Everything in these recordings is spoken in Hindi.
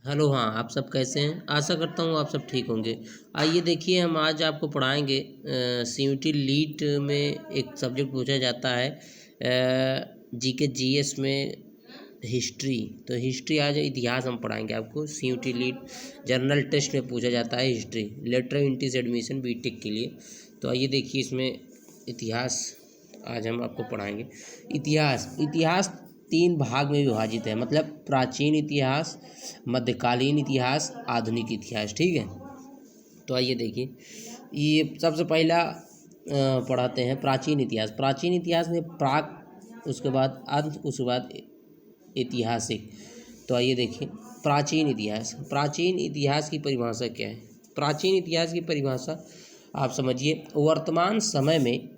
हेलो, हाँ, आप सब कैसे हैं? आशा करता हूँ आप सब ठीक होंगे। आइए देखिए हम आज आपको पढ़ाएँगे सीयूटी लीट में एक सब्जेक्ट पूछा जाता है जीके जीएस में हिस्ट्री। तो हिस्ट्री आज इतिहास हम पढ़ाएँगे आपको। सीयूटी लीट जनरल टेस्ट में पूछा जाता है history, later entries admission BTech के लिए। तो आइए देखिए इसमें इतिहास आज हम आपको पढ़ाएँगे। इतिहास इतिहास 3 भाग में विभाजित है, मतलब प्राचीन इतिहास, मध्यकालीन इतिहास, आधुनिक इतिहास। ठीक है, तो आइए देखिए ये सबसे पहला पढ़ाते हैं प्राचीन इतिहास। प्राचीन इतिहास में प्राक, उसके बाद अंत, उसके बाद ऐतिहासिक। तो आइए देखिए प्राचीन इतिहास की परिभाषा क्या है। प्राचीन इतिहास की परिभाषा आप समझिए, वर्तमान समय में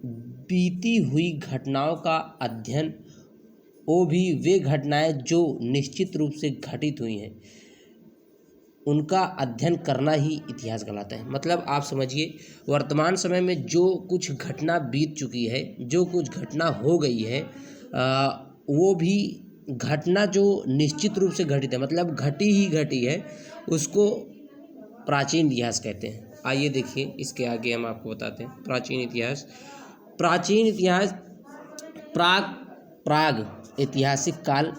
बीती हुई घटनाओं का अध्ययन, वो भी वे घटनाएं जो निश्चित रूप से घटित हुई हैं उनका अध्ययन करना ही इतिहास कहलाता है। मतलब आप समझिए, वर्तमान समय में जो कुछ घटना बीत चुकी है, जो कुछ घटना हो गई है, वो भी घटना जो निश्चित रूप से घटित है, मतलब घटी ही घटी है, उसको प्राचीन इतिहास कहते हैं। आइए देखिए इसके आगे हम आपको बताते हैं प्राचीन इतिहास प्राग प्राग ऐतिहासिक काल,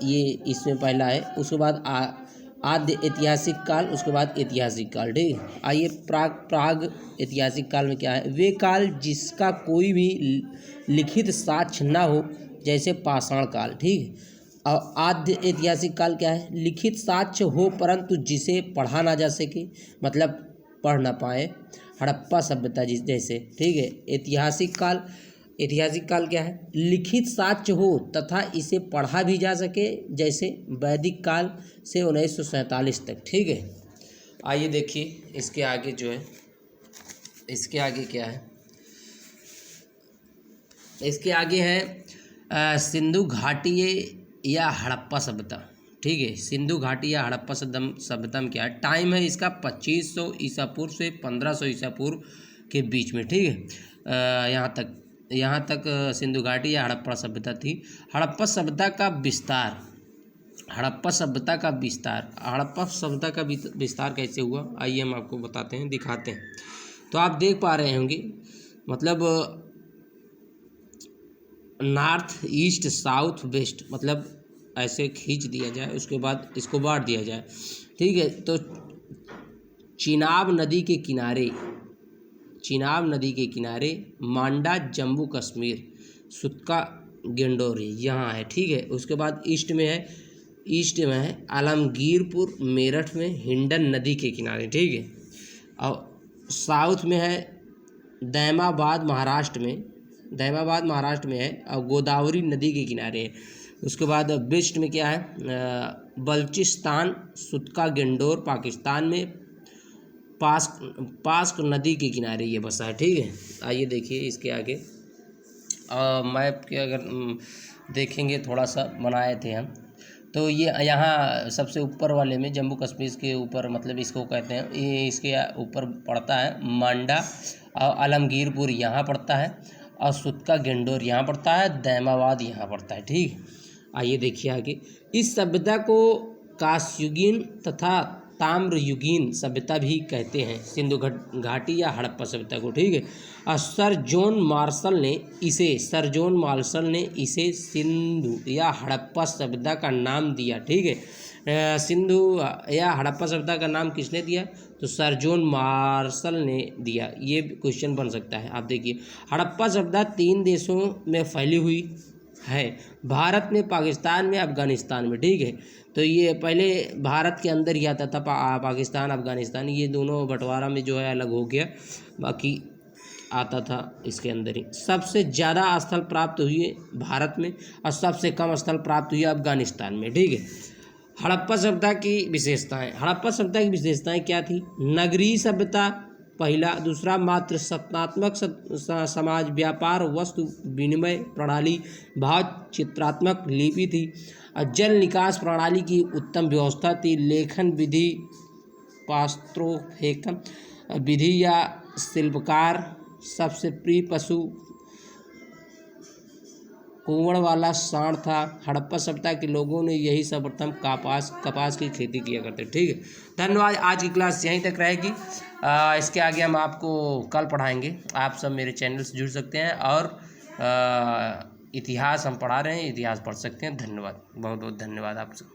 ये इसमें पहला है। उसके बाद आद्य ऐतिहासिक काल, उसके बाद ऐतिहासिक काल। ठीक है, आइए प्राग ऐतिहासिक काल में क्या है। वे काल जिसका कोई भी लिखित साक्ष्य ना हो, जैसे पाषाण काल। ठीक है, और आद्य ऐतिहासिक काल क्या है, लिखित साक्ष्य हो परंतु जिसे पढ़ा ना जा सके, मतलब पढ़ ना पाए, हड़प्पा सभ्यता जैसे। ठीक है, ऐतिहासिक काल क्या है, लिखित साक्ष्य हो तथा इसे पढ़ा भी जा सके, जैसे वैदिक काल से 1947 तक। ठीक है, आइए देखिए इसके आगे जो है, इसके आगे क्या है, इसके आगे है सिंधु घाटी या हड़प्पा सभ्यता। ठीक है, सिंधु घाटी या हड़प्पा सभ्यता में क्या है, टाइम है इसका 2500 ईसा पूर्व से 1500 ईसा पूर्व के बीच में। ठीक है, यहाँ तक सिंधु घाटी या हड़प्पा सभ्यता थी। हड़प्पा सभ्यता का विस्तार हड़प्पा सभ्यता का विस्तार कैसे हुआ, आइए हम आपको बताते हैं, दिखाते हैं। तो आप देख पा रहे होंगे, मतलब नॉर्थ ईस्ट साउथ वेस्ट, मतलब ऐसे खींच दिया जाए, उसके बाद इसको बांट दिया जाए। ठीक है, तो चिनाब नदी के किनारे मांडा जम्मू कश्मीर, सुत्का गेंडोरी यहाँ है। ठीक है, उसके बाद ईस्ट में है आलमगीरपुर मेरठ में हिंडन नदी के किनारे। ठीक है, और साउथ में है दैमाबाद महाराष्ट्र में है, और गोदावरी नदी के किनारे है। उसके बाद वेस्ट में क्या है, बलूचिस्तान, सुत्का गेंडोर पाकिस्तान में, पास्क नदी के किनारे ये बसा है। ठीक है, आइए देखिए इसके आगे मैप के अगर देखेंगे, थोड़ा सा बनाए थे हम, तो ये यहाँ सबसे ऊपर वाले में जम्मू कश्मीर के ऊपर, मतलब इसको कहते हैं, ये इसके ऊपर पड़ता है मांडा, और आलमगीरपुर यहाँ पड़ता है, और सुत्का गेंडोर यहाँ पड़ता है, दैमाबाद यहाँ पड़ता है। ठीक, आइए देखिए आगे। इस सभ्यता को कांस्ययुगीन तथा ताम्रयुगीन सभ्यता भी कहते हैं, सिंधु घाटी या हड़प्पा सभ्यता को। ठीक है, और सर जॉन मार्शल ने इसे सिंधु या हड़प्पा सभ्यता का नाम दिया। ठीक है, सिंधु या हड़प्पा सभ्यता का नाम किसने दिया, तो सर जॉन मार्शल ने दिया। ये क्वेश्चन बन सकता है। आप देखिए, हड़प्पा सभ्यता 3 देशों में फैली हुई है, भारत में, पाकिस्तान में, अफगानिस्तान में। ठीक है, तो ये पहले भारत के अंदर ही आता था, पाकिस्तान अफगानिस्तान ये दोनों बंटवारा में जो है अलग हो गया, बाकी आता था इसके अंदर ही। सबसे ज़्यादा स्थल प्राप्त हुए भारत में, और सबसे कम स्थल प्राप्त हुए अफगानिस्तान में। ठीक है, हड़प्पा सभ्यता की विशेषताएं क्या थी, नगरीय सभ्यता पहला, दूसरा मातृसत्तात्मक समाज, व्यापार, वस्तु विनिमय प्रणाली, भाव चित्रात्मक लिपि थी, और जल निकास प्रणाली की उत्तम व्यवस्था थी, लेखन विधि, पास्त्रोफेकन विधि या शिल्पकार, सबसे प्रिय पशु कुंवड़ वाला सांड था। हड़प्पा सभ्यता के लोगों ने यही सर्वप्रथम कपास की खेती किया करते। ठीक है, धन्यवाद। आज की क्लास यहीं तक रहेगी। इसके आगे हम आपको कल पढ़ाएंगे। आप सब मेरे चैनल से जुड़ सकते हैं और इतिहास हम पढ़ा रहे हैं, इतिहास पढ़ सकते हैं। धन्यवाद, बहुत बहुत धन्यवाद आप सब।